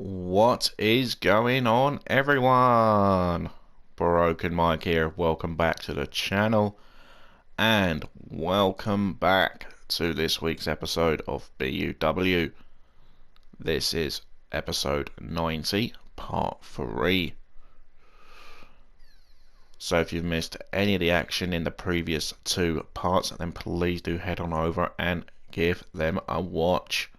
What is going on, everyone? Broken Mike here. Welcome back to the channel and welcome back to this week's episode of BUW. This is episode 90, part 3. So if you've missed any of the action in the previous two parts, then please do head on over and give them a watch.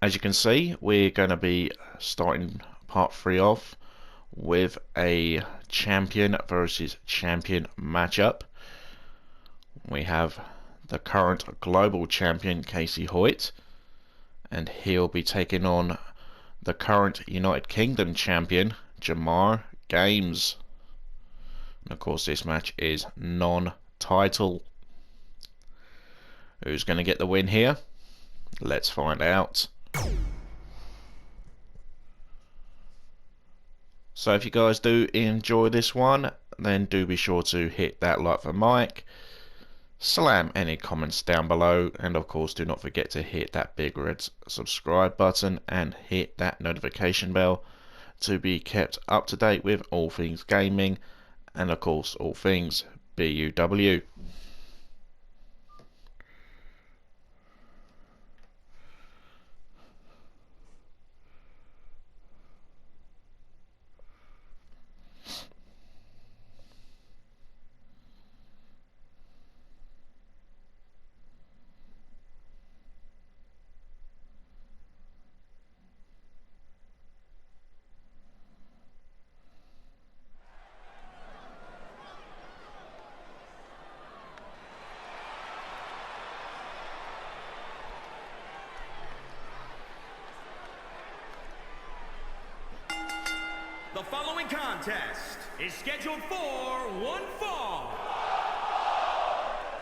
As you can see, we're going to be starting part 3 off with a champion versus champion matchup. We have the current global champion Casey Hoyt, and he'll be taking on the current United Kingdom champion Jamar Games. And of course this match is non-title. Who's going to get the win here? Let's find out. So if you guys do enjoy this one, then do be sure to hit that like for Mike, slam any comments down below, and of course do not forget to hit that big red subscribe button and hit that notification bell to be kept up to date with all things gaming and of course all things BUW. The following contest is scheduled for one fall.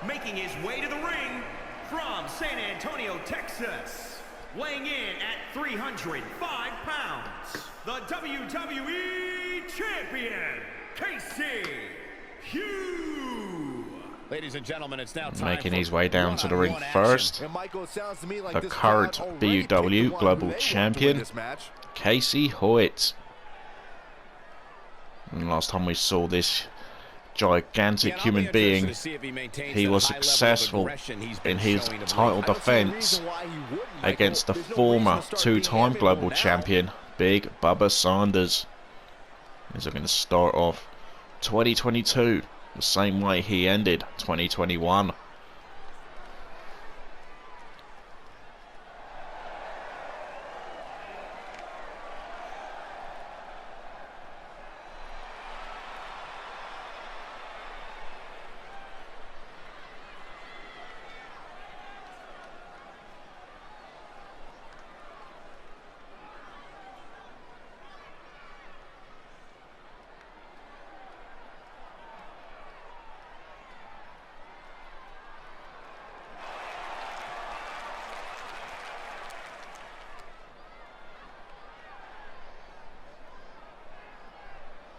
Making his way to the ring from San Antonio, Texas, weighing in at 305 pounds, the WWE Champion, Casey Hugh. Ladies and gentlemen, it's now time making his way down to the ring first, the current BUW Global Champion, Casey Hoyt. And last time we saw this gigantic human being, he was successful in his title defense against the former two-time global champion, Big Bubba Sanders. He's going to start off 2022 the same way he ended 2021.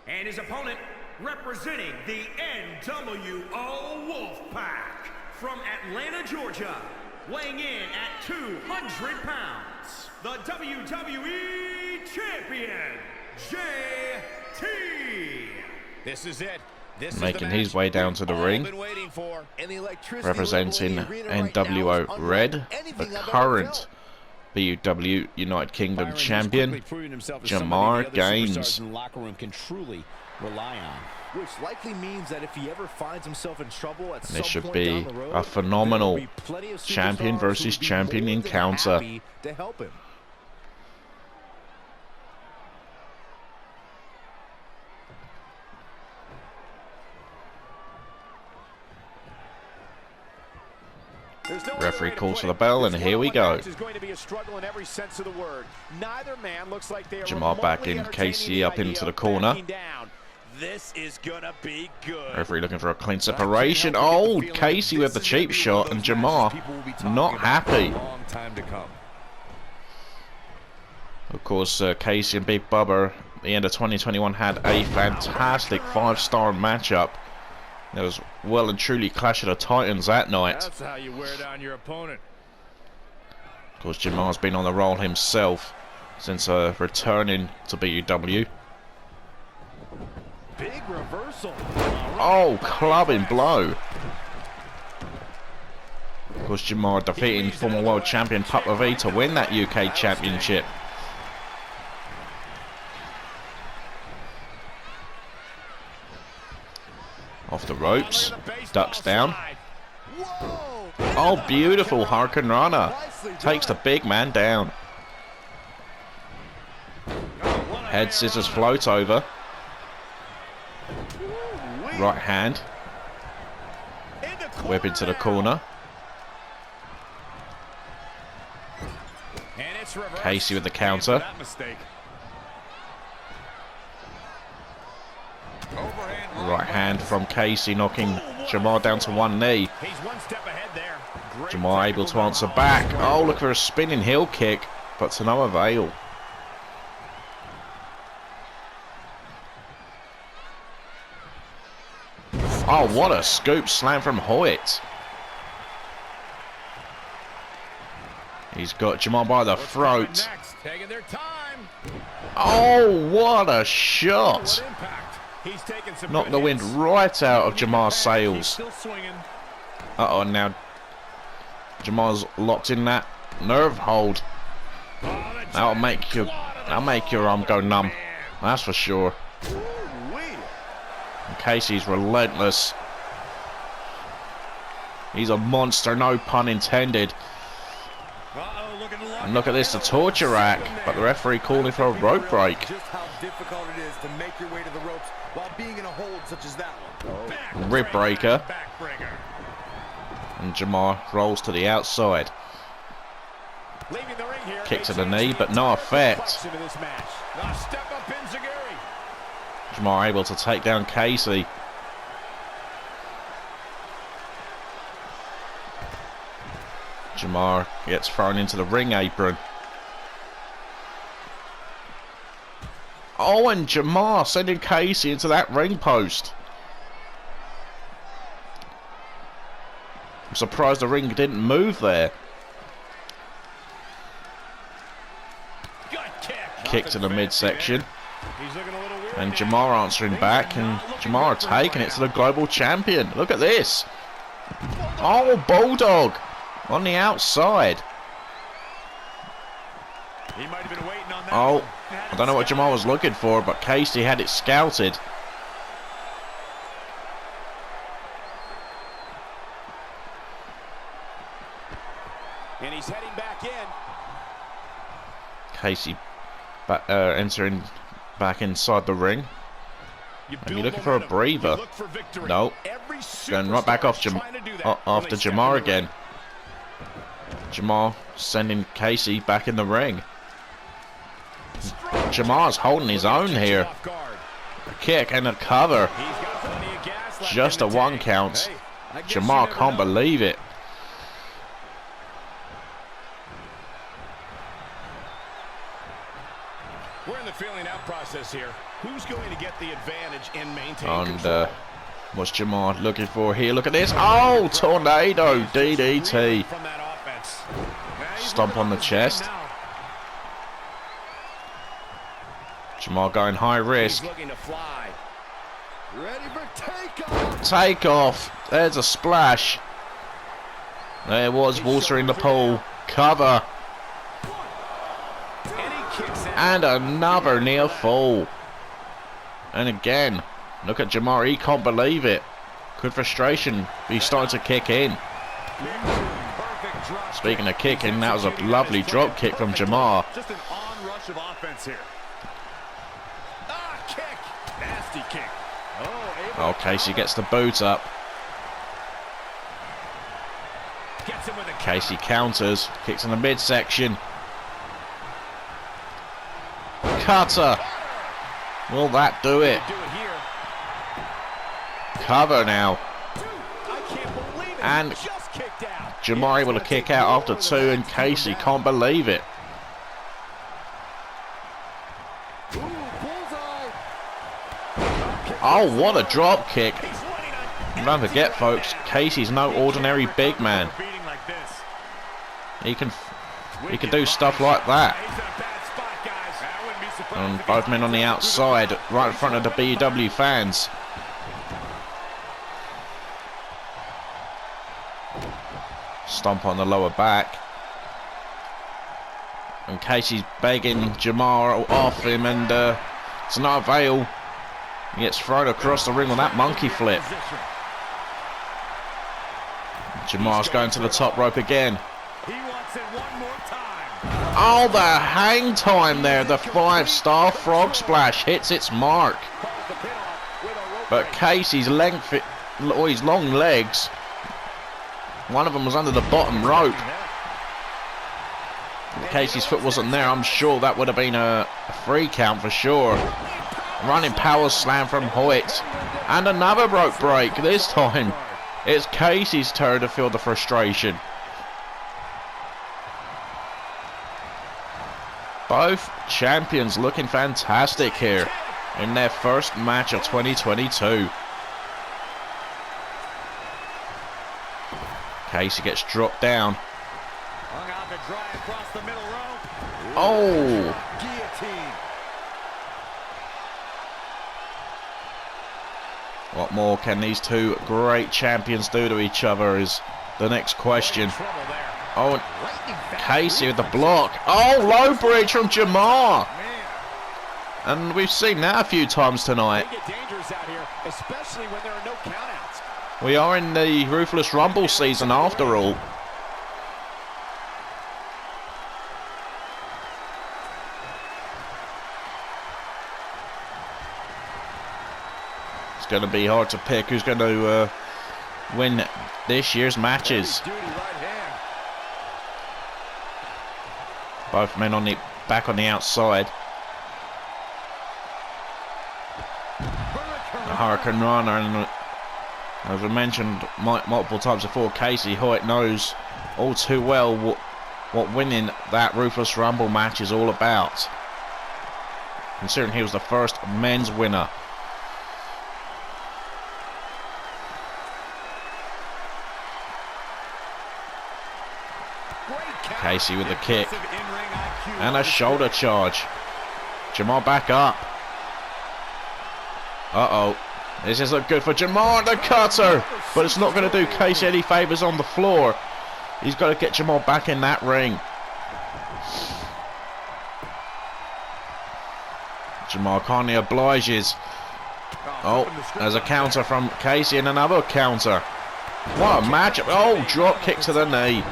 And his opponent, representing the NWO Wolfpack, from Atlanta, Georgia, weighing in at 200 pounds, the WWE Champion, JT. This is it. Making his way down to the ring, representing NWO Red, the current BUW United Kingdom Champion, Jamar Games. Which likely means that if he ever finds himself in trouble at some This should point be down the road, a phenomenal there will be plenty of champion superstars versus who would be champion more than encounter. happy to help him. Referee calls for the bell, and here we go. Jamar back in, Casey up into the corner. This is gonna be good. Referee looking for a clean separation. Oh, Casey with the cheap shot, and Jamar not happy. Of course, Casey and Big Bubba at the end of 2021 had a fantastic 5-star matchup. It was well and truly Clash of the Titans that night. That's how you wear down your opponent. Of course, Jamar's been on the roll himself since returning to BUW. Big reversal. Oh, clubbing blow. Of course, Jamar defeating former world champion BUW to win that UK championship. Off the ropes, ducks down. Oh, beautiful Hurricane Runner. Takes the big man down. Head scissors float over. Right hand. Whip into the corner. Casey with the counter. Right hand from Casey, knocking Jamar down to one knee. Jamar able to answer back. Oh, look for a spinning heel kick, but to no avail. Oh, what a scoop slam from Hoyt. He's got Jamar by the throat. Oh, what a shot. Knocked the wind right out of Jamar's sails. Uh-oh, now Jamar's locked in that nerve hold. That'll make your arm go numb. That's for sure. And Casey's relentless. He's a monster, no pun intended. And look at this, the torture rack, but the referee calling for a rope break. Just how difficult it is to make your way to the ropes while being in a hold such as that one. Rib breaker. And Jamar rolls to the outside. Kick to the knee, but no effect. Jamar able to take down Casey. Jamar gets thrown into the ring apron. Oh, and Jamar sending Casey into that ring post. I'm surprised the ring didn't move there. Kick to the midsection. And Jamar answering back, and Jamar taking it to the global champion. Look at this. Oh, Bulldog on the outside. Oh, I don't know what Jamar was looking for, but Casey had it scouted. And he's heading back in. Casey entering back inside the ring. And you're looking for a breather. No. Going right back off after Jamar again. Jamar sending Casey back in the ring. Jamar's holding his own here. A kick and a cover. Just a 1 count. Jamar can't believe it. We're in the feeling out process here. Who's going to get the advantage in maintaining control? And what's Jamar looking for here? Look at this. Oh, tornado DDT. Stomp on the chest. Jamar going high risk. Ready for takeoff. Takeoff. There's a splash. There was water in the pool. Cover. And another near fall. And again, look at Jamar. He can't believe it. Could frustration be starting to kick in? Speaking of kicking, that was a lovely drop kick from Jamar. Just an onrush of offense here. Kick. Nasty kick. Oh, Casey gets the boot up. Casey counters. Kicks in the midsection. Cutter. Will that do it? Cover now. And Jamar able to kick out after 2, and Casey can't believe it. Oh, what a drop kick. Don't forget, folks, Casey's no ordinary big man. He can He can do stuff like that. And both men on the outside, right in front of the BUW fans. Stomp on the lower back. And Casey's begging Jamar off him, and it's not avail. He gets thrown across the ring with that monkey flip. Jamar's going to the top rope again. Oh, the hang time there. The 5-star frog splash hits its mark. But Casey's his long legs, one of them was under the bottom rope. If Casey's foot wasn't there, I'm sure that would have been a free count for sure. Running power slam from Hoyt. And another rope break. This time, it's Casey's turn to feel the frustration. Both champions looking fantastic here in their first match of 2022. Casey gets dropped down. Oh! What more can these two great champions do to each other is the next question. Oh, Casey with the block. Oh, low bridge from Jamar. And we've seen that a few times tonight. We are in the Ruthless Rumble season after all. It's going to be hard to pick who's going to win this year's matches. Both men back on the outside. The Hurricane Runner, and as I mentioned multiple times before, Casey Hoyt knows all too well what winning that Ruthless Rumble match is all about, considering he was the first men's winner. Casey with the kick and a shoulder charge. Jamar back up. Uh-oh. This isn't good for Jamar. The cutter, but it's not going to do Casey any favours on the floor. He's got to get Jamar back in that ring. Jamar kindly obliges. Oh, there's a counter from Casey and another counter. What a matchup. Oh, drop kick to the knee.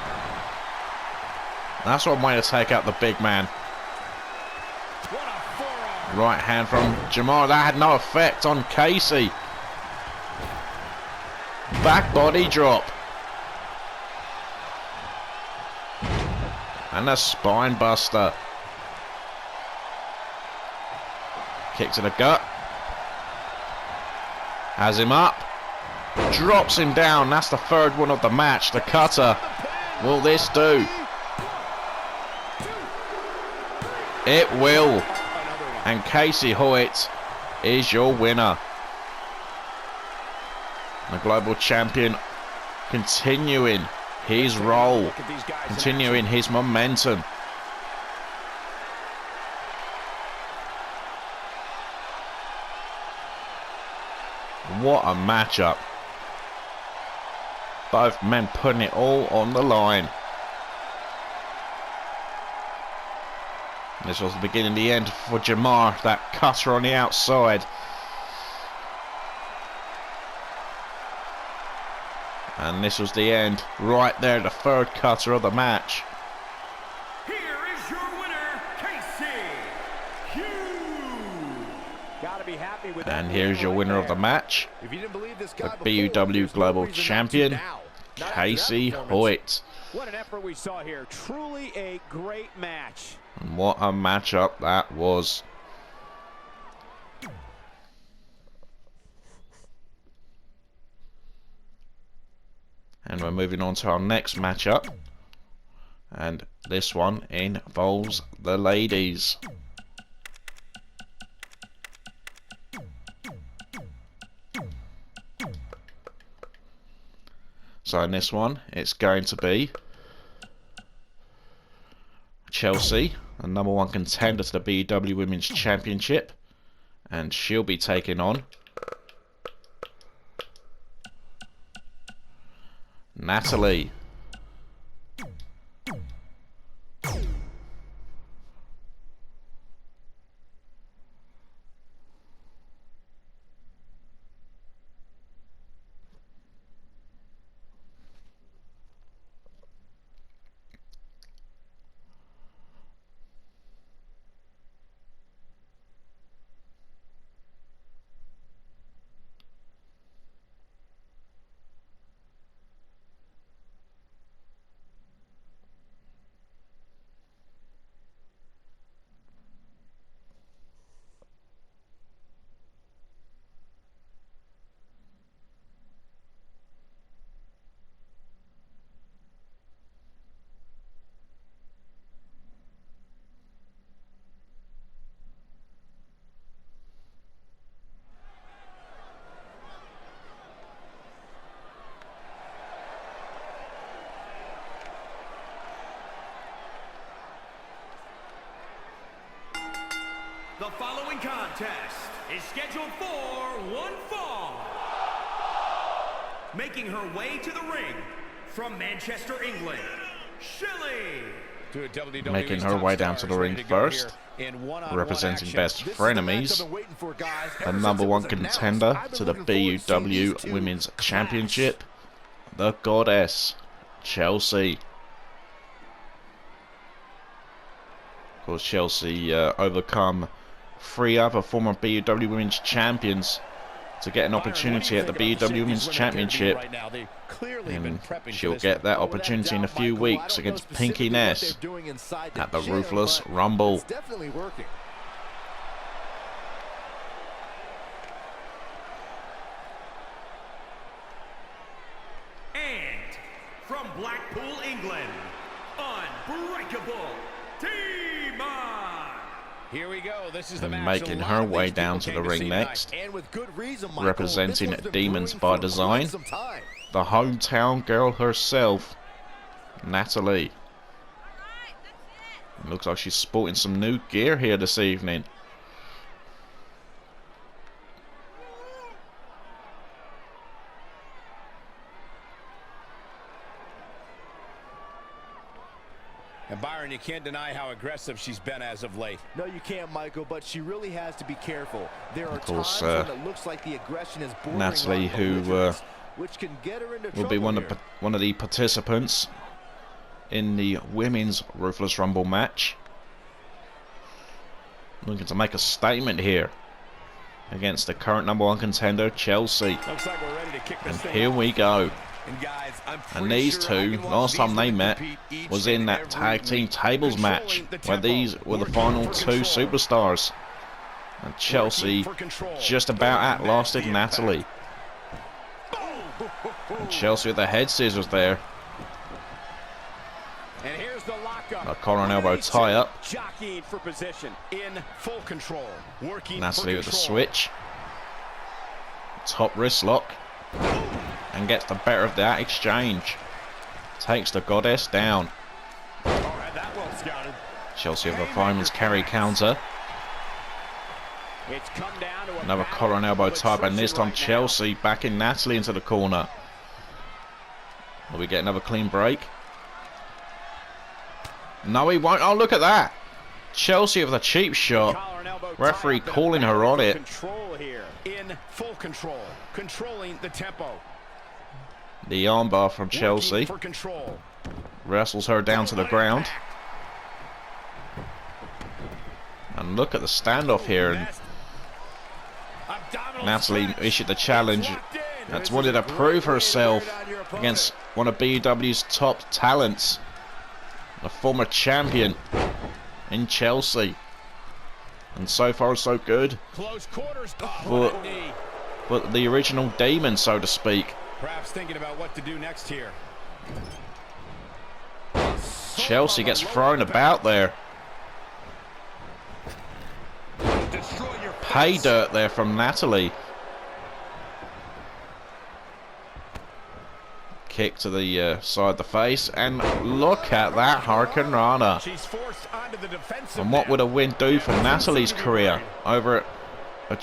That's one way to take out the big man. Right hand from Jamar. That had no effect on Casey. Back body drop. And a spine buster. Kick to the gut. Has him up. Drops him down. That's the third one of the match. The cutter. Will this do? It will. And Casey Hoyt is your winner. The global champion continuing his role, continuing his momentum. What a matchup. Both men putting it all on the line. This was the beginning, the end for Jamar. That cutter on the outside. And this was the end. Right there, the third cutter of the match. Here is your winner, Casey Hughes. Gotta be happy with that. And here's your winner of the match. If you didn't believe this The guy before, BUW there's no Global reason not to Champion, now. Not after Casey that performance. Hoyt. What an effort we saw here. Truly a great match. And what a matchup that was. And we're moving on to our next matchup. And this one involves the ladies. So in this one, it's going to be Chelsea, the #1 contender to the BUW Women's Championship, and she'll be taking on Natalie. The following contest is scheduled for one fall. Making her way to the ring from Manchester, England, Shelley. Making her way down to the ring first, representing best frenemies, the #1 contender to the BUW Women's Championship, the Goddess, Chelsea. Of course, Chelsea overcome 3 other former BUW Women's Champions to get an opportunity at the BUW Women's Championship, and she'll get that opportunity in a few weeks against Pinky Ness at the Ruthless Rumble. And from Blackpool, England, Unbreakable Demon. Here we go. This is the And match making a lot her of way these down people to the came ring see next, tonight. And with good reason, Michael. representing This one's been Demons brewing by for Design, quite some time. the hometown girl herself, Natalie. Looks like she's sporting some new gear here this evening. And Byron, you can't deny how aggressive she's been as of late. No, you can't, Michael, but she really has to be careful. There are Of course, times when it looks like the aggression is bordering Natalie, on who belligerence, which can get her into will be trouble one of the participants in the Women's Ruthless Rumble match. Looking to make a statement here against the current #1 contender, Chelsea. Looks like we're ready to kick this And thing here off. we go. And guys, I'm And pretty these sure I two, can watch last these time they women met, compete each was in and that every tag team week. tables match, Controlling the where tempo, these were the working final for 2 control. superstars. And Chelsea For control. just about Doesn't outlasted match the Natalie. And Chelsea with the head scissors there. And here's the lockup. A collar and elbow tie up. Jockeying for position. In full control. Working Natalie for with the control. switch. Top wrist lock. And gets the better of that exchange. Takes the Goddess down. All right, that well scouted. Chelsea with a fireman's carry counter. It's come down to a Another battle collar and elbow of tie, and this attrition time right now. Chelsea backing Natalie into the corner. Will we get another clean break? No, he won't. Oh, look at that. Chelsea with a cheap shot. Collar and elbow Referee tie up, calling and a her battle on for it. Control here. In full control. Controlling the tempo. The armbar from Chelsea. Working for control. Wrestles her down to the ground. And look at the standoff here. And Abdominal Natalie stretch. issued the challenge. Locked in. That's wanted to prove herself against one of BUW's top talents. A former champion in Chelsea. And so far so good Close quarters. for, What a knee. for the original demon, so to speak. Perhaps thinking about what to do next here. Chelsea gets thrown about there. Destroy your Pay dirt there from Natalie. kick to the side of the face, and look at that Hurricane Rana. She's forced onto the defensive. And what would a win do for Natalie's career over a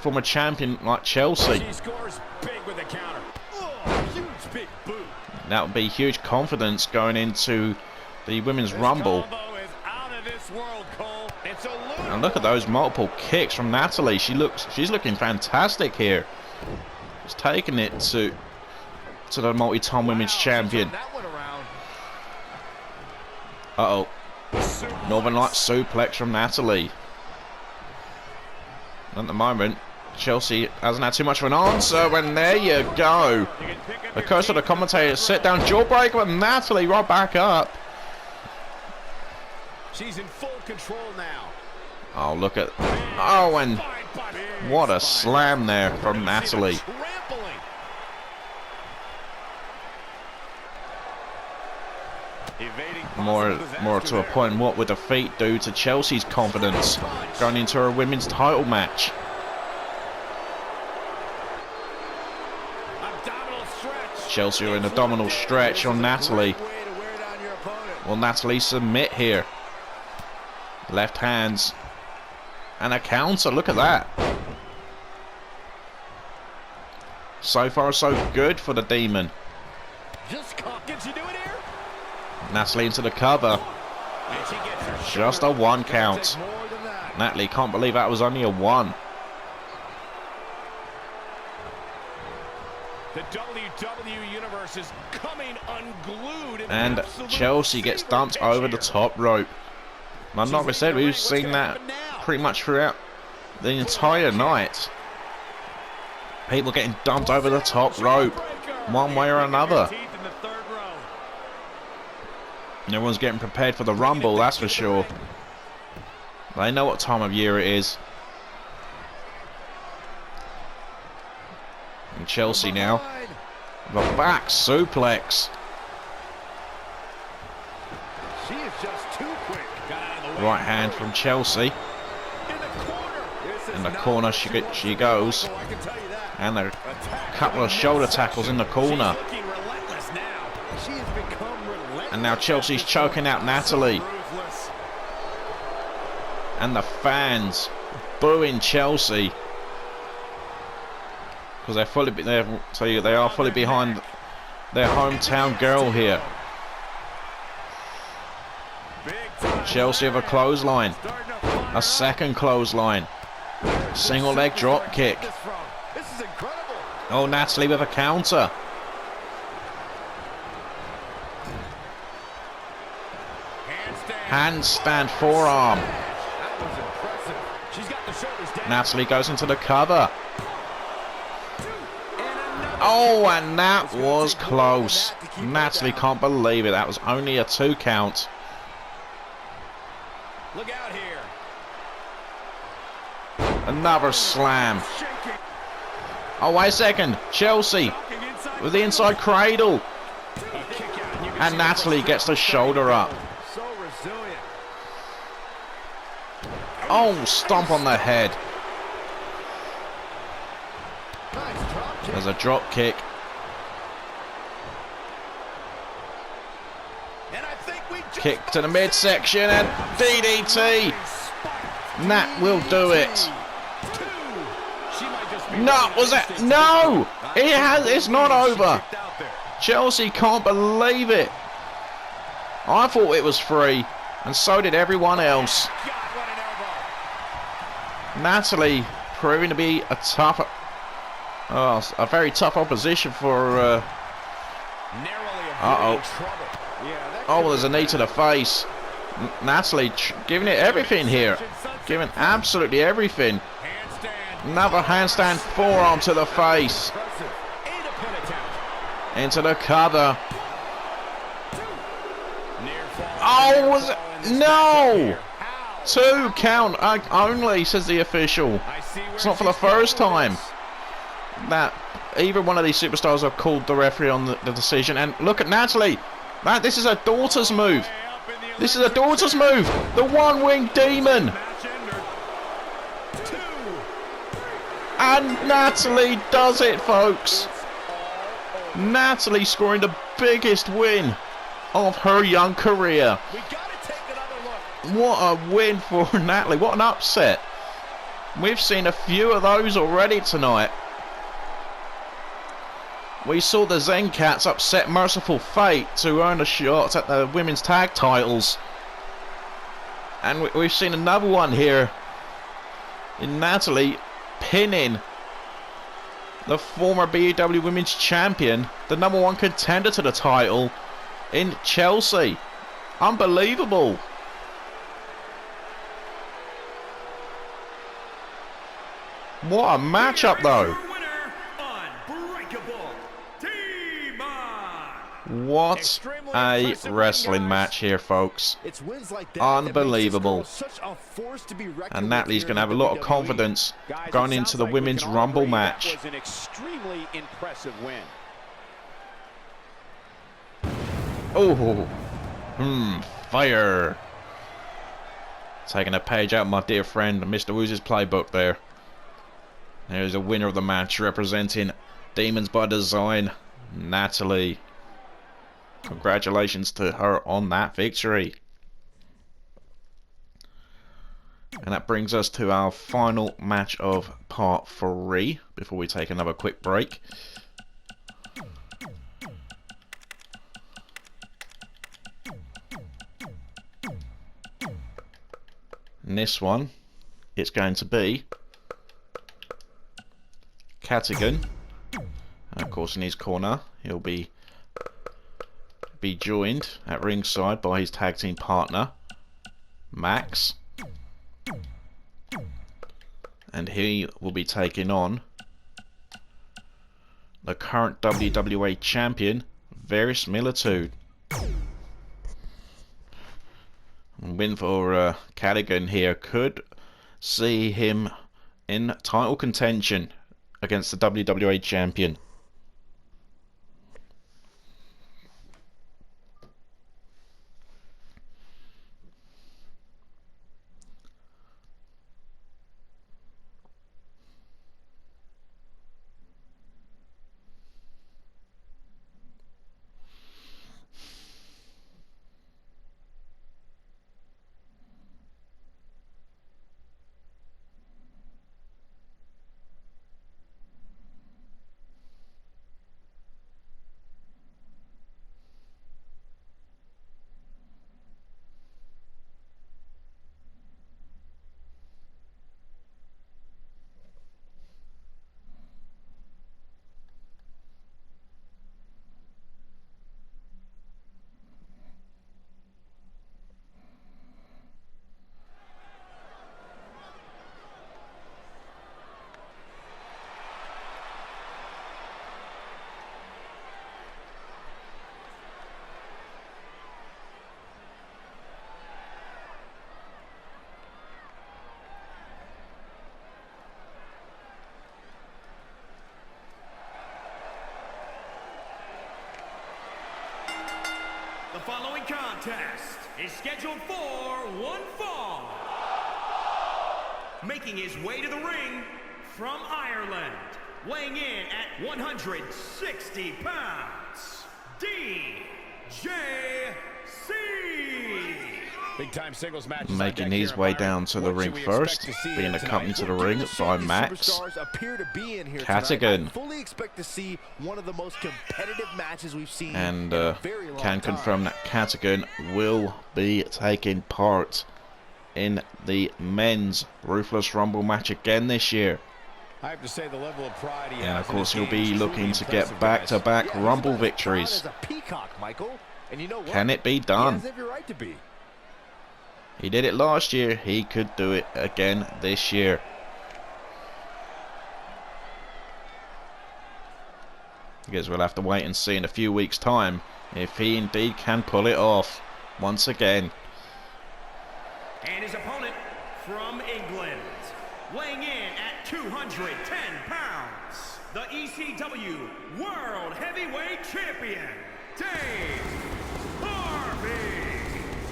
former champion like Chelsea? She scores big with a counter. Oh, huge big boot. That would be huge confidence going into the Women's Rumble. Combo is out of this world, Cole. It's a And look at those multiple kicks from Natalie. She's looking fantastic here. She's taking it to the multi-time women's champion. Uh-oh. Northern Light suplex from Natalie. At the moment, Chelsea hasn't had too much of an answer, and there you go. The curse of the commentator, sit down, jawbreaker, and Natalie right back up. She's in full control now. Oh, look at... Oh, and what a slam there from Natalie. More to a point, what would defeat do to Chelsea's confidence going into her women's title match? Chelsea are in a abdominal stretch on Natalie. Will Natalie submit here? Left hands. And a counter, look at that. So far so good for the Demon. Natalie into the cover. Just a 1 count. Natalie can't believe that was only a 1. The WWE Universe is coming unglued. And Chelsea gets dumped over the top rope. And like I said, we've seen that pretty much throughout the entire night. People getting dumped over the top rope, one way or another. And everyone's getting prepared for the Rumble, that's for sure. They know what time of year it is. And Chelsea now. The back suplex. She is just too quick. Right hand from Chelsea. In the corner she goes. And a couple of shoulder tackles in the corner. And now Chelsea's choking out Natalie. And the fans booing Chelsea. Because they are fully behind their hometown girl here. Chelsea have a clothesline. A second clothesline. Single leg drop kick. Oh, Natalie with a counter. Handstand forearm. Natalie goes into the cover. Oh, and that was close. Natalie can't believe it. That was only a 2 count. Look out here. Another slam. Oh, wait a second. Chelsea with the inside cradle. And Natalie gets the shoulder up. Oh, stomp on the head. There's a drop kick. Kick to the midsection and DDT. That will do it. No, was it? No! It's not over. Chelsea can't believe it. I thought it was 3, and so did everyone else. Natalie proving to be a very tough opposition for. Oh, there's a knee to the face. Natalie giving it everything here, giving absolutely everything. Another handstand forearm to the face. Into the cover. Oh, was it? No! 2 count only, says the official. It's not for the first time that either one of these superstars have called the referee on the decision. And look at Natalie. This is a daughter's move. This is a daughter's move. The one-winged demon. And Natalie does it, folks. Natalie scoring the biggest win of her young career. We gotta take another look. What a win for Natalie. What an upset. We've seen a few of those already tonight. We saw the Zen Cats upset Merciful Fate to earn a shot at the women's tag titles. And we've seen another one here in Natalie pinning the former BUW Women's Champion, the #1 contender to the title in Chelsea. Unbelievable. What a matchup though. What a wrestling match here, folks. Unbelievable. And Natalie's going to have a lot of confidence going into the Women's Rumble match. That was an extremely impressive win. Oh, fire. Taking a page out of my dear friend Mr. Wooz's playbook there. There's a winner of the match representing Demons by Design, Natalie. Congratulations to her on that victory. And that brings us to our final match of part 3 before we take another quick break. In this one, it's going to be Catigan. And of course in his corner, he'll be joined at ringside by his tag team partner, Max. And he will be taking on the current WWE champion, Varys Militude. Win for Cadigan here could see him in title contention against the WWE champion. The following contest is scheduled for one fall. Making his way to the ring from Ireland, weighing in at 160 pounds, DJC. Big time singles match. Making his way down to the ring first, being accompanied to the ring by Max. Catigan. Fully expect to see one of the most competitive matches we've seen. And can confirm that Catigan will be taking part in the men's Ruthless Rumble match again this year. I have to say the level of pride he has. And of course he'll be looking to get back-to-back Rumble victories. Can it be done? He did it last year, he could do it again this year. I guess we'll have to wait and see in a few weeks' time if he indeed can pull it off once again. And his opponent from England, weighing in at 210 pounds, the ECW World Heavyweight Champion, Dave Harvey.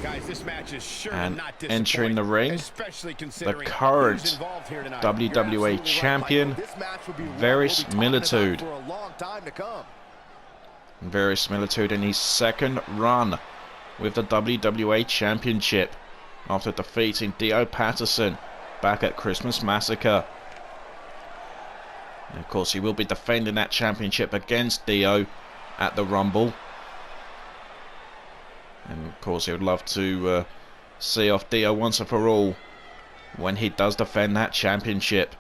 Guys, this match is sure And not entering the ring, especially the considering current who's involved here tonight. WWE champion, Varys Militude. Very similitude in his second run with the WWE Championship after defeating Dio Patterson back at Christmas Massacre. And of course, he will be defending that championship against Dio at the Rumble. And of course, he would love to see off Dio once and for all when he does defend that championship.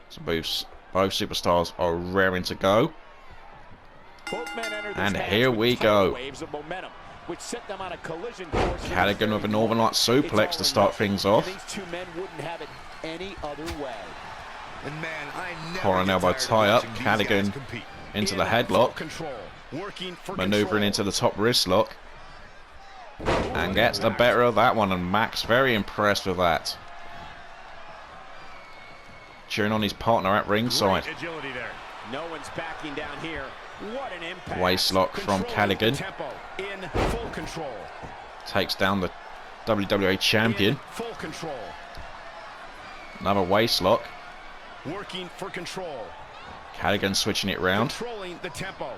So both superstars are raring to go. And here we go. Callaghan with a Northern Light suplex to start things off. Coronel elbow tie up. Callaghan into the headlock. Maneuvering into the top wrist lock. And gets the better of that one. And Max very impressed with that. Cheering on his partner at ringside. No one's backing down here. What an impact. Waist lock from Callaghan. In full control. Takes down the WWE champion. Full control. Another waist lock. Working for control. Callaghan switching it round. Controlling the tempo.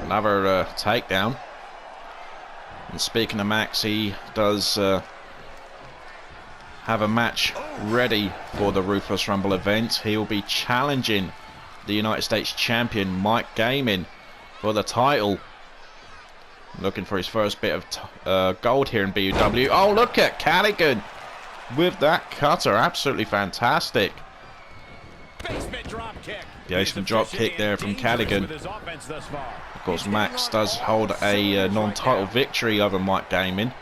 Another takedown. And speaking of Max, he does have a match ready for the Ruthless Rumble event. He will be challenging the United States champion Mike Gaiman for the title. Looking for his first bit of gold here in BUW. Oh, look at Callaghan with that cutter. Absolutely fantastic. Basement drop kick. Basement drop kick there from Callaghan. Of course, Max does hold a non-title victory over Mike Gaiman.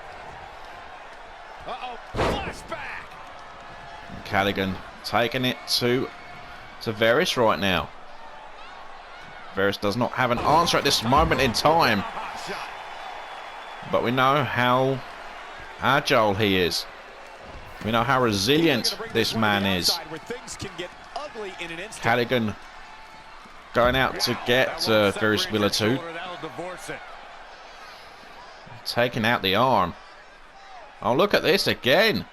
Uh-oh, flashback. Callaghan taking it to Varys right now. Varys does not have an answer at this moment in time. But we know how agile he is. We know how resilient this man is. Callaghan going out to get Varys Militude. Taking out the arm. Oh, look at this again.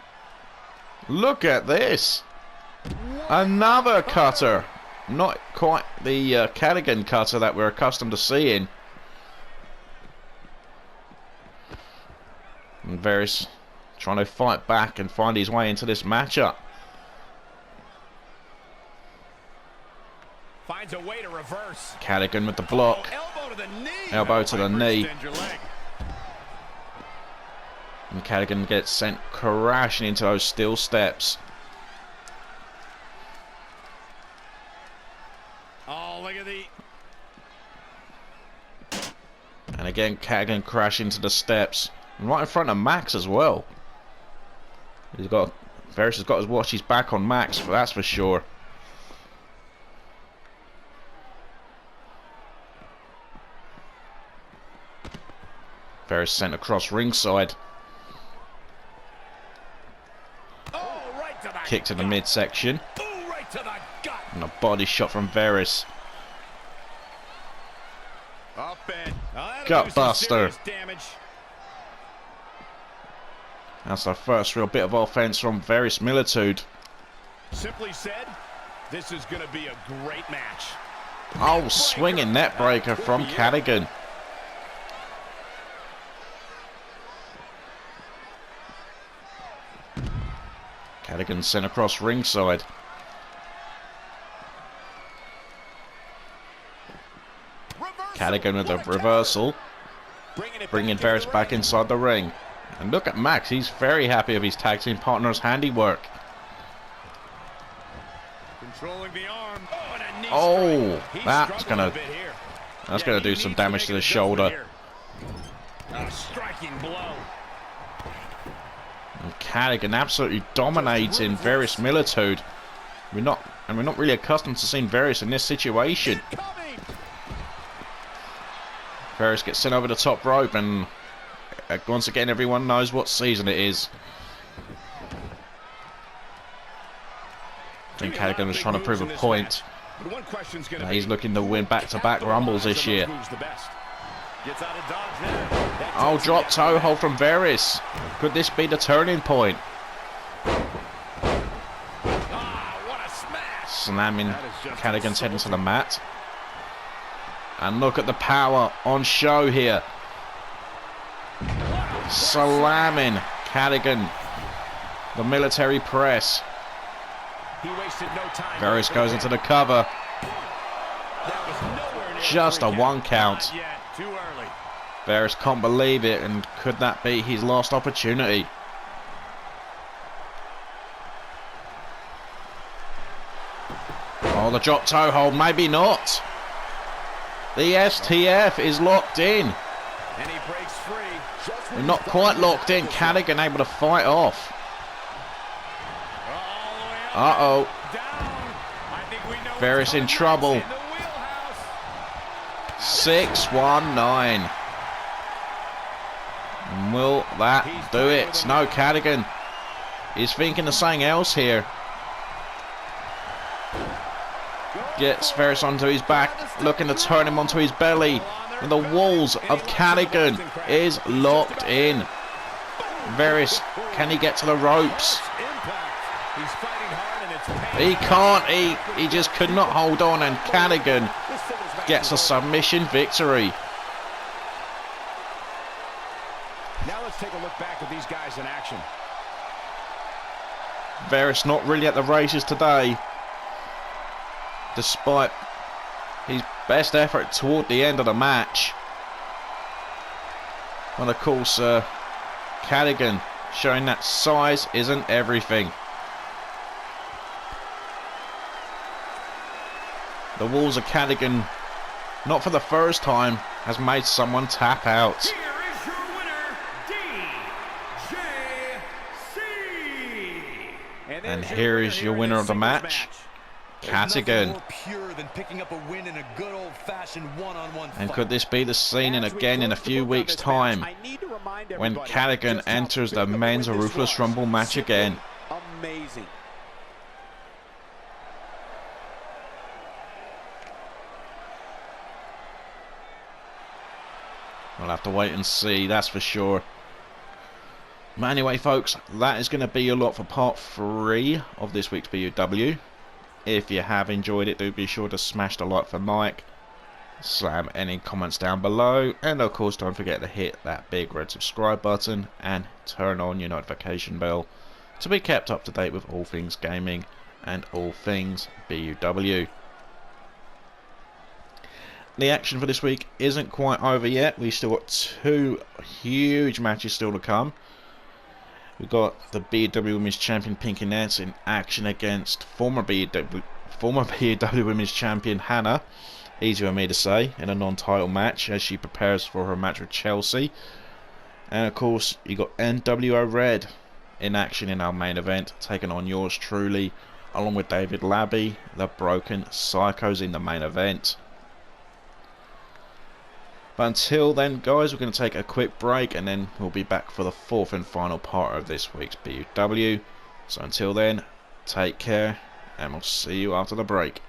Look at this. Another cutter. Not quite the Callaghan cutter that we're accustomed to seeing. And Varys trying to fight back and find his way into this matchup. Finds a way to reverse. Callaghan with the block. Elbow to the knee. And Callaghan gets sent crashing into those steel steps. Oh, look at the... And again, Callaghan crashing into the steps. And right in front of Max as well. Varys has got to watch his back on Max, that's for sure. Varys sent across ringside. Kick to the midsection. And a body shot from Varys. Gut buster. That's our first real bit of offense from Varys Militude. Simply said, this is going to be a great match. Oh, swinging net breaker from Callaghan. Callaghan sent across ringside. Callaghan with a reversal. Bringing Varys back inside the ring. And look at Max, he's very happy with his tag team partner's handiwork. Controlling the arm. Oh, that's gonna do some damage to the shoulder. A striking blow. And Callaghan absolutely dominating Varys Militude. We're not really accustomed to seeing Varys in this situation. Varys gets sent over the top rope, and once again everyone knows what season it is. I think Callaghan was trying to prove a point. He's looking to win back-to-back Rumbles this year. Oh, drop toe hold from Varys. Could this be the turning point? slamming Cadigan's head into the mat. And look at the power on show here. Slamming Cadigan. The military press. He wasted no time. Varus goes into the cover. Just a 1 count. Too early. Varus can't believe it, and could that be his last opportunity? Oh, the drop toe hold, maybe not. The STF is locked in. And he breaks free. We're not quite locked in. Cadigan able to fight off. Uh-oh. Varus in trouble. 6-1-9. Will that do it? No, Cadigan is thinking of something else here. Gets Varus onto his back, looking to turn him onto his belly. And the walls of Cadigan is locked in. Varus, can he get to the ropes? He can't. He just could not hold on, and Cadigan gets a submission victory. Now let's take a look back at these guys in action. Varus not really at the races today, despite his best effort toward the end of the match. And of course, Cadigan showing that size isn't everything. The walls of Cadigan, not for the first time, has made someone tap out. Here is your winner, DJC. And here is your winner of the match, Cadigan. Pure than picking up a win in a good old-fashioned one-on-one And fight. could this be the scene in again in a few weeks' time, when Cadigan enters the men's Ruthless Rumble match again? Amazing. We'll have to wait and see, that's for sure. But anyway, folks, that is going to be a lot for part 3 of this week's BUW. If you have enjoyed it, do be sure to smash the like for Mike, slam any comments down below, and of course don't forget to hit that big red subscribe button and turn on your notification bell to be kept up to date with all things gaming and all things BUW. The action for this week isn't quite over yet. We've still got 2 huge matches still to come. We've got the BUW Women's Champion Pinky Nets in action against former BUW Women's Champion Hannah. Easy for me to say, in a non-title match as she prepares for her match with Chelsea. And of course, you got NWO Red in action in our main event, taking on yours truly, along with David Labby, the Broken Psychos in the main event. But until then, guys, we're going to take a quick break, and then we'll be back for the 4th and final part of this week's BUW. So until then, take care, and we'll see you after the break.